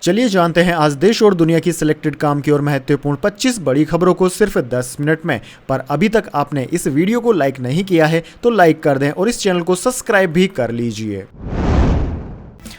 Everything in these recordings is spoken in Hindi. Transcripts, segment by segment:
चलिए जानते हैं आज देश और दुनिया की सिलेक्टेड काम की और महत्वपूर्ण 25 बड़ी खबरों को सिर्फ 10 मिनट में। पर अभी तक आपने इस वीडियो को लाइक नहीं किया है तो लाइक कर दें और इस चैनल को सब्सक्राइब भी कर लीजिए।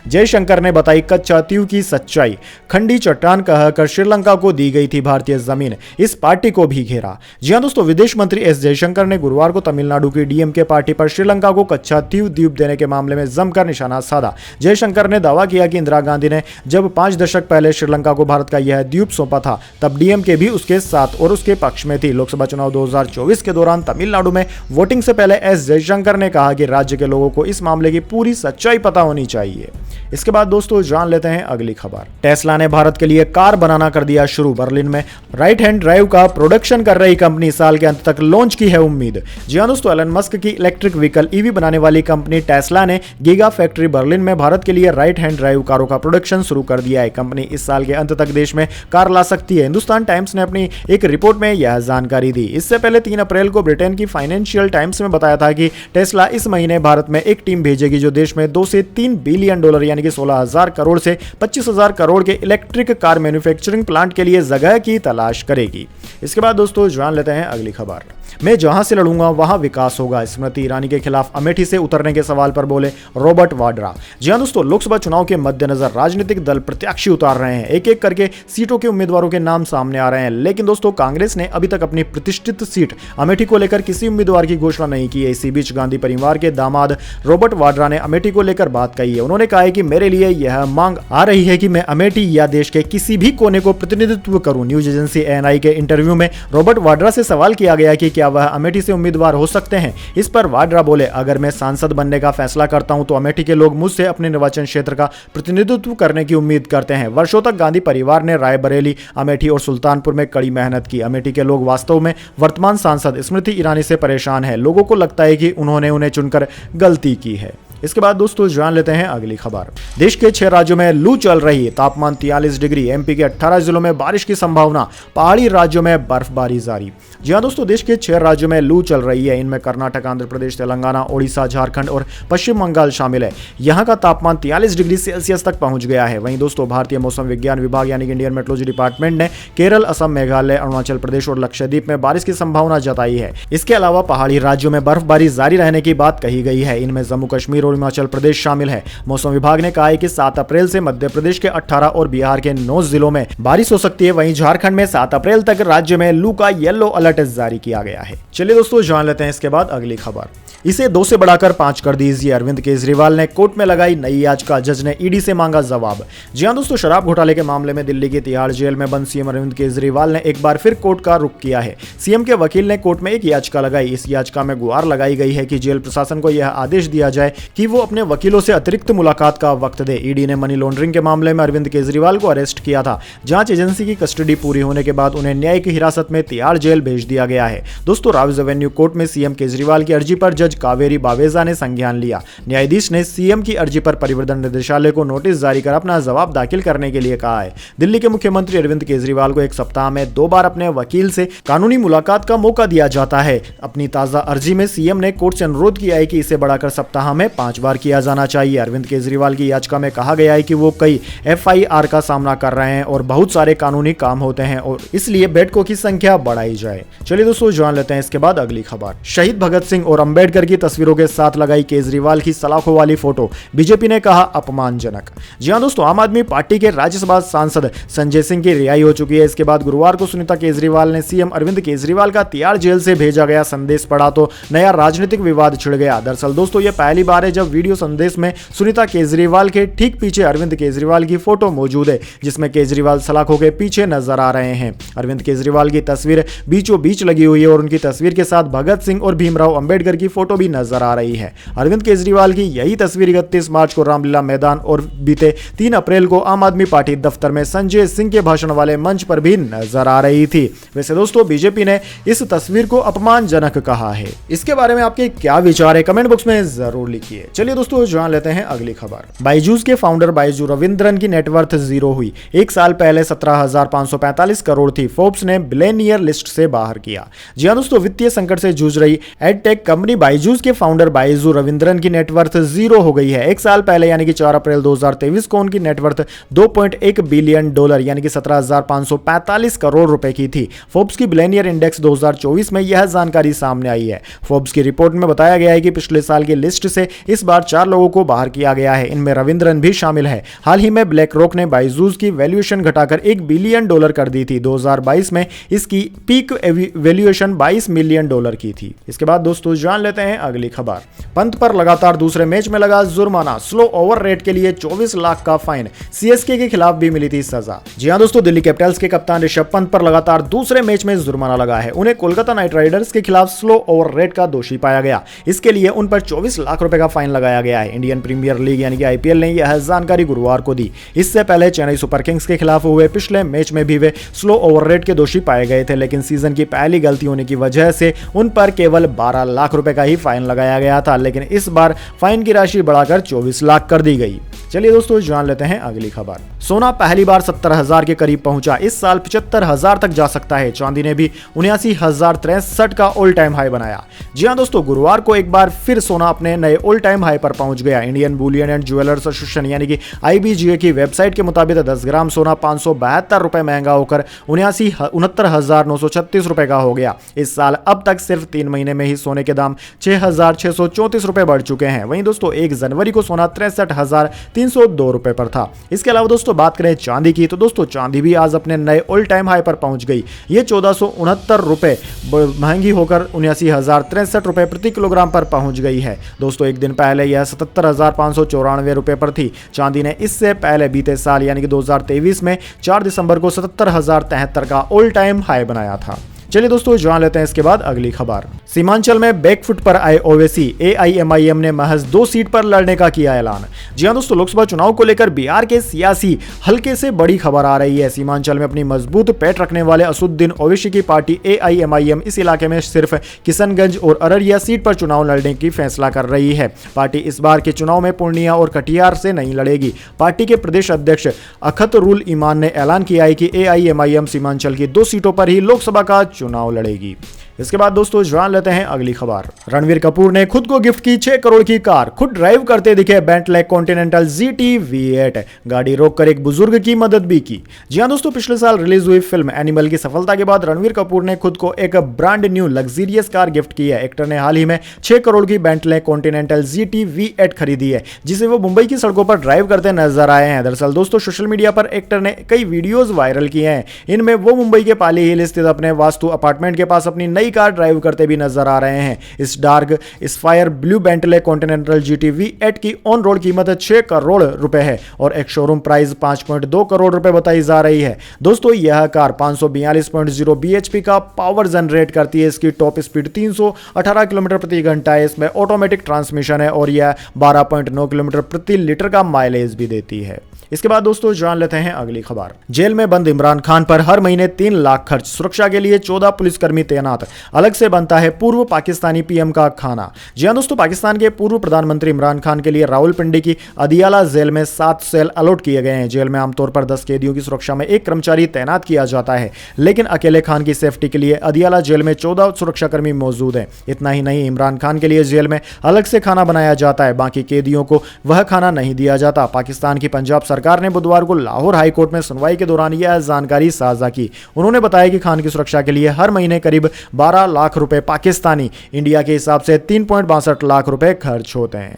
जयशंकर ने बताई कच्चा तीव की सच्चाई। खंडी चट्टान कहकर श्रीलंका को दी गई थी भारतीय जमीन, इस पार्टी को भी घेरा। जी हां दोस्तों, विदेश मंत्री एस जयशंकर ने गुरुवार को तमिलनाडु की डीएमके पार्टी पर श्रीलंका को कच्चा तीव द्वीप देने के मामले में जमकर निशाना साधा। जयशंकर ने दावा किया कि इंदिरा गांधी ने जब 5 दशक पहले श्रीलंका को भारत का यह द्वीप सौंपा था तब डीएमके भी उसके साथ और उसके पक्ष में थी। लोकसभा चुनाव 2024 के दौरान तमिलनाडु में वोटिंग से पहले एस जयशंकर ने कहा कि राज्य के लोगों को इस मामले की पूरी सच्चाई पता होनी चाहिए। इसके बाद दोस्तों जान लेते हैं अगली खबर। टेस्ला ने भारत के लिए कार बनाना कर दिया शुरू। बर्लिन में राइट हैंड ड्राइव का प्रोडक्शन कर रही कंपनी साल के अंत तक लॉन्च की है उम्मीद। जी हां दोस्तों, एलन मस्क की इलेक्ट्रिक व्हीकल ईवी बनाने वाली कंपनी टेस्ला ने गीगा फैक्ट्री बर्लिन में भारत के लिए राइट हैंड ड्राइव कारों का प्रोडक्शन शुरू कर दिया है। कंपनी इस साल के अंत तक देश में कार ला सकती है। हिंदुस्तान टाइम्स ने अपनी एक रिपोर्ट में यह जानकारी दी। इससे पहले 3 अप्रैल को ब्रिटेन की फाइनेंशियल टाइम्स में बताया था कि टेस्ला इस महीने भारत में एक टीम भेजेगी जो देश में 2 से 3 बिलियन डॉलर यानी कि 16,000 करोड़ से 25,000 करोड़ के इलेक्ट्रिक कार मैन्युफैक्चरिंग प्लांट के लिए जगह की तलाश करेगी। इसके बाद दोस्तों जान लेते हैं अगली खबर। मैं जहां से लड़ूंगा वहां विकास होगा, स्मृति ईरानी के खिलाफ अमेठी से उतरने के सवाल पर बोले रॉबर्ट वाड्रा। जी हां दोस्तों, लोकसभा चुनाव के मद्देनजर राजनीतिक दल प्रत्याशी उतार रहे हैं। एक एक करके सीटों के उम्मीदवारों के नाम सामने आ रहे हैं, लेकिन दोस्तों कांग्रेस ने अभी तक अपनी प्रतिष्ठित सीट अमेठी को लेकर किसी उम्मीदवार की घोषणा नहीं की है। इसी बीच गांधी परिवार के दामाद रॉबर्ट वाड्रा ने अमेठी को लेकर बात कही है। उन्होंने कहा है कि मेरे लिए यह मांग आ रही है कि मैं अमेठी या देश के किसी भी कोने को प्रतिनिधित्व करूं। न्यूज एजेंसी एएनआई के इंटरव्यू में रॉबर्ट वाड्रा से सवाल किया गया कि क्या वह अमेठी से उम्मीदवार हो सकते हैं। इस पर वाड्रा बोले, अगर मैं सांसद बनने का फैसला करता हूं तो अमेठी के लोग मुझसे अपने निर्वाचन क्षेत्र का प्रतिनिधित्व करने की उम्मीद करते हैं। वर्षों तक गांधी परिवार ने रायबरेली, अमेठी और सुल्तानपुर में कड़ी मेहनत की। अमेठी के लोग वास्तव में वर्तमान सांसद स्मृति ईरानी से परेशान है। लोगों को लगता है कि उन्होंने उन्हें चुनकर गलती की है। इसके बाद दोस्तों जान लेते हैं अगली खबर। देश के 6 राज्यों में लू चल रही, तापमान 43 डिग्री। एमपी के 18 जिलों में बारिश की संभावना, पहाड़ी राज्यों में बर्फबारी जारी। जी हां दोस्तों, देश के 6 राज्यों में लू चल रही है। इनमें कर्नाटक, आंध्र प्रदेश, तेलंगाना, ओडिशा, झारखंड और पश्चिम बंगाल शामिल है। यहां का तापमान 43 डिग्री सेल्सियस तक पहुंच गया है। वहीं दोस्तों भारतीय मौसम विज्ञान विभाग यानी कि इंडियन मेट्रोलॉजी डिपार्टमेंट ने केरल, असम, मेघालय, अरुणाचल प्रदेश और लक्षद्वीप में बारिश की संभावना जताई है। इसके अलावा पहाड़ी राज्यों में बर्फबारी जारी रहने की बात कही गई है। इनमें जम्मू कश्मीर और हिमाचल प्रदेश शामिल है। मौसम विभाग ने कहा है कि 7 अप्रैल से मध्य प्रदेश के 18 और बिहार के 9 जिलों में बारिश हो सकती है। वहीं झारखंड में 7 अप्रैल तक राज्य में लू का येलो अलर्ट जारी किया गया है। चलिए दोस्तों जान लेते हैं इसके बाद अगली खबर। इसे 2 से बढ़ाकर 5 कर दीजिए, अरविंद केजरीवाल ने कोर्ट में लगाई नई याचिका। जज ने ईडी से मांगा जवाब। जी हां दोस्तों, शराब घोटाले के मामले में दिल्ली की तिहाड़ जेल में बंद सीएम अरविंद केजरीवाल ने एक बार फिर कोर्ट का रुख किया है। सीएम के वकील ने कोर्ट में एक याचिका लगाई। इस याचिका में गुहार लगाई गई है कि जेल प्रशासन को यह आदेश दिया जाए कि वो अपने वकीलों से अतिरिक्त मुलाकात का वक्त दे। ईडी ने मनी लॉन्ड्रिंग के मामले में अरविंद केजरीवाल को अरेस्ट किया था। जांच एजेंसी की कस्टडी पूरी होने के बाद उन्हें न्यायिक हिरासत में तिहाड़ जेल भेज दिया गया है। दोस्तों राउज एवेन्यू कोर्ट में सीएम केजरीवाल की अर्जी पर जज कावेरी बावेजा ने संज्ञान लिया। न्यायाधीश ने सीएम की अर्जी पर परिवर्तन निदेशालय को नोटिस जारी कर अपना जवाब दाखिल करने के लिए कहा है। दिल्ली के मुख्यमंत्री अरविंद केजरीवाल को 1 सप्ताह में 2 बार अपने वकील से कानूनी मुलाकात का मौका दिया जाता है। अपनी ताजा अर्जी में सीएम ने कोर्ट से अनुरोध किया है कि इसे बढ़ाकर सप्ताह में 5 बार किया जाना चाहिए। अरविंद केजरीवाल की याचिका में कहा गया है कि वो कई एफआईआर का सामना कर रहे हैं और बहुत सारे कानूनी काम होते हैं और इसलिए बैठकों की संख्या बढ़ाई जाए। चलिए दोस्तों जान लेते हैं इसके बाद अगली खबर। शहीद भगत सिंह और अंबेडकर की तस्वीरों के साथ लगाई केजरीवाल की सलाखों वाली फोटो, बीजेपी ने कहा अपमानजनक। जी हां दोस्तों, आम आदमी पार्टी के राज्यसभा सांसद संजय सिंह की रिहाई हो चुकी है। इसके बाद गुरुवार को सुनीता केजरीवाल ने सीएम अरविंद केजरीवाल का तिहाड़ जेल से भेजा गया संदेश पढ़ा तो नया राजनीतिक विवाद छिड़ गया। दरअसल दोस्तों यह पहली बार है जब वीडियो संदेश में सुनीता केजरीवाल के ठीक पीछे अरविंद केजरीवाल की फोटो मौजूद है, जिसमें केजरीवाल सलाखों के पीछे नजर आ रहे हैं। अरविंद केजरीवाल की तस्वीर बीचों बीच लगी हुई है और उनकी तस्वीर के साथ भगत सिंह और भीमराव अंबेडकर की फोटो भी नजर आ रही है। अरविंद केजरीवाल की यही तस्वीर 31 मार्च को रामलीला मैदान और बीते 3 अप्रैल को आम आदमी पार्टी दफ्तर में संजय सिंह के भाषण वाले मंच पर भी नजर आ रही थी। वैसे दोस्तों बीजेपी ने इस तस्वीर को अपमानजनक कहा है। इसके बारे में आपके क्या विचार है कमेंट बॉक्स में जरूर लिखिए। चलिए दोस्तों जान लेते हैं अगली खबर। बायजूस के फाउंडर बायजू रविंद्रन की नेटवर्थ 0 हुई। 1 साल पहले 17,545 करोड़ थी। फोर्ब्स ने बिलियनियर लिस्ट से बाहर किया। जी हां दोस्तों, वित्तीय संकट से जूझ रही एडटेक कंपनी बायजूस के फाउंडर बायजू रविंद्रन की नेटवर्थ जीरो हो गई है। एक साल पहले यानी कि 4 अप्रैल 2023 को उनकी नेटवर्थ 2.1 बिलियन डॉलर यानी कि 17,545 करोड़ रुपए की थी। फोर्ब्स की बिलियनियर इंडेक्स 2024 में यह जानकारी सामने आई है। फोर्ब्स की रिपोर्ट में बताया गया है कि पिछले साल की लिस्ट से इस बार 4 लोगों को बाहर किया गया है, इनमें रविंद्रन भी शामिल है। हाल ही में ब्लैक रॉक ने बायजूस की वैल्यूएशन घटाकर 1 बिलियन डॉलर कर दी थी। 2022 में इसकी पीक वैल्यूएशन 22 मिलियन डॉलर की थी। इसके बाद दोस्तों जान लेते हैं अगली खबर। पंत पर लगातार दूसरे मैच में लगा जुर्माना, स्लो ओवर रेट के लिए 24 लाख का फाइन। सीएसके के खिलाफ भी मिली थी सजा। जी हां दोस्तों, दिल्ली कैपिटल्स के कप्तान ऋषभ पंत पर लगातार दूसरे मैच में जुर्माना लगा है। उन्हें कोलकाता नाइट राइडर्स के खिलाफ स्लो ओवर रेट का दोषी पाया गया। इसके लिए उन पर 24 लाख रुपए का फाइन लगाया गया है। इंडियन प्रीमियर लीग यानी कि आईपीएल ने यह जानकारी गुरुवार को दी। इससे पहले चेन्नई सुपर किंग्स के खिलाफ हुए पिछले मैच में भी वे स्लो ओवर रेट के दोषी पाए गए थे, लेकिन सीजन की पहली गलती होने की वजह से उन पर केवल 12 लाख रुपए का ही फाइन लगाया गया था, लेकिन इस बार फाइन की राशि बढ़ाकर 24 लाख कर दी गई। चलिए दोस्तों जान लेते हैं अगली खबर। सोना पहली बार 70,000 के करीब पहुंचा। इस साल 75,000 तक जा सकता है। चांदी ने भी 79,063 का ऑल टाइम हाई बनाया। जी हां दोस्तों, गुरुवार को एक बार फिर सोना अपने नए ऑल टाइम हाई पर पहुंच गया। Indian Boolean and jewellers association यानी कि IBGA की वेबसाइट के मुताबिक 10 ग्राम सोना 572 रुपए महंगा होकर 69,936 रुपए का हो गया। इस साल अब तक सिर्फ 3 महीने में ही सोने के दाम 6,634 रुपए बढ़ चुके हैं। वहीं दोस्तों 1 जनवरी को सोना 63,302 रुपए पर था। इसके अलावा दोस्तों बात करें चांदी की, तो दोस्तों चांदी भी आज अपने नए ऑल टाइम हाई पर पहुंच गई। ये 1469 रुपए महंगी होकर 79,063 रुपए प्रति किलोग्राम पर पहुंच गई है। दोस्तों एक दिन पहले यह 77,594 रुपए पर थी। चांदी ने इससे पहले बीते साल यानी कि 2023 में 4 दिसंबर को 77,073 का ऑल टाइम हाई बनाया था। चलिए दोस्तों जान लेते हैं इसके बाद अगली खबर। सीमांचल में बैकफुट पर आए ओवैसी। AIMIM ने महज 2 सीट पर लड़ने का किया ऐलान। जी हां दोस्तों, लोकसभा चुनाव को लेकर बिहार के सियासी हल्के से बड़ी खबर आ रही है। सीमांचल में अपनी मजबूत पैठ रखने वाले असदुद्दीन ओवैसी की पार्टी AIMIM इस इलाके में सिर्फ किशनगंज और अररिया सीट पर चुनाव लड़ने की फैसला कर रही है। पार्टी इस बार के चुनाव में पूर्णिया और कटिहार से नहीं लड़ेगी। पार्टी के प्रदेश अध्यक्ष अख्तरुल ईमान ने ऐलान किया है कि AIMIM सीमांचल की 2 सीटों पर ही लोकसभा का चुनाव लड़ेगी। इसके बाद दोस्तों जान लेते हैं अगली खबर। रणवीर कपूर ने खुद को गिफ्ट की 6 करोड़ की कार। खुद ड्राइव करते दिखे बेंटले कॉन्टिनेंटल GT V8। गाड़ी रोककर एक बुजुर्ग की मदद भी की। जी हां दोस्तों, पिछले साल रिलीज हुई फिल्म एनिमल की सफलता के बाद रणवीर कपूर ने खुद को एक brand new luxurious car gift की है। एक्टर ने हाल ही में 6 करोड़ की बेंटले कॉन्टिनेंटल GT V8 खरीदी है, जिसे वो मुंबई की सड़कों पर ड्राइव करते नजर आए हैं। दरअसल दोस्तों सोशल मीडिया पर एक्टर ने कई वीडियोज वायरल किए हैं। इनमें वो मुंबई के पाली हिल स्थित अपने वास्तु अपार्टमेंट के पास अपनी नई कार ड्राइव करते भी नजर आ रहे हैं। इस dark sapphire blue Bentley Continental GT V8 की ऑन रोड कीमत 6 करोड़ रुपए है और एक शोरूम प्राइस 5.2 करोड़ रुपए बताई जा रही है। दोस्तों यह कार 542.0 bhp का पावर जनरेट करती है। इसकी टॉप स्पीड 318 किलोमीटर प्रति घंटा है। इसमें ऑटोमेटिक ट्रांसमिशन है और यह 12.9 किलोमीटर प्रति लीटर का माइलेज भी देती है। इसके बाद दोस्तों जान लेते हैं अगली खबर। जेल में बंद इमरान खान पर हर महीने 3 लाख खर्च। सुरक्षा के लिए 14 पुलिसकर्मी तैनात। अलग से बनता है पूर्व पाकिस्तानी PM का खाना। जी हां दोस्तों, पाकिस्तान के पूर्व प्रधानमंत्री इमरान खान के लिए रावलपिंडी की अदियाला जेल में 7 सेल अलॉट किए गए हैं। जेल में आमतौर पर 10 कैदियों की सुरक्षा में 1 कर्मचारी तैनात किया जाता है, लेकिन अकेले खान की सेफ्टी के लिए अदियाला जेल में 14 सुरक्षाकर्मी मौजूद हैं। इतना ही नहीं, इमरान खान के लिए जेल में अलग से खाना बनाया जाता है। बाकी कैदियों को वह खाना नहीं दिया जाता। पाकिस्तान की पंजाब सरकार ने बुधवार को लाहौर हाई कोर्ट में सुनवाई के दौरान यह जानकारी साझा की। उन्होंने बताया कि खान की सुरक्षा के लिए हर महीने करीब 12 लाख रुपए पाकिस्तानी इंडिया के हिसाब से 3.62 लाख रुपए खर्च होते हैं।